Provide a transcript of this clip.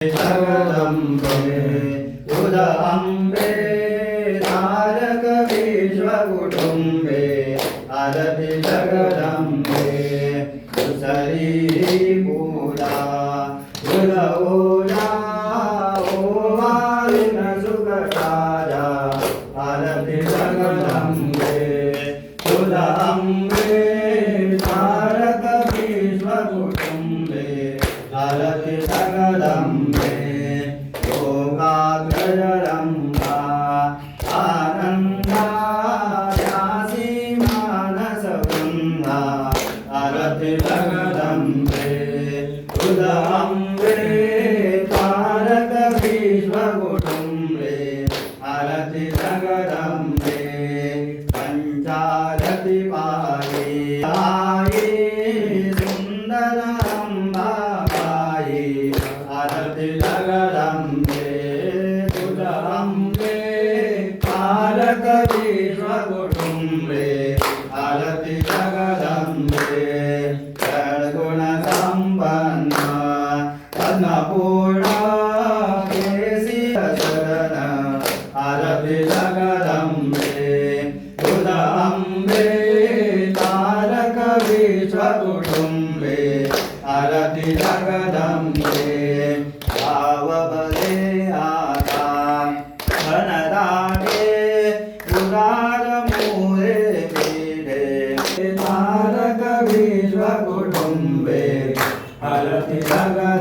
जगदम्बे उद अम्बे तारक विश्वकुटुम्बे आरति जगदम्बे कुशली पूजा उद ओजा ओवालिन सुखराजा आरति जगदम्बे उद अम्बे तारक विश्वकुटुम्बे आरति जगदम्बे योगाग्रजरम्भा आनन्दा व्यासी मानसवृन्दा आरति जगदम्बे उद अम्बे तारक विश्वकुटुम्बे आरति जगदम्बे पञ्चारति पाये सुन्दरम्बा आरति जगदम्बे उद अम्बे तारक विश्वकुटुम्बे आरति जगदम्बे षड्गुणसम्पन्ना अन्नपूर्णा केसी शरण आरति जगदम्बे उद अम्बे तारक विश्वकुटुम्बे आरति जगदम्बे भावबले आता धनदाने उदारमूले पीठे तारक विश्वकुटुम्बे आरति जगदम्बे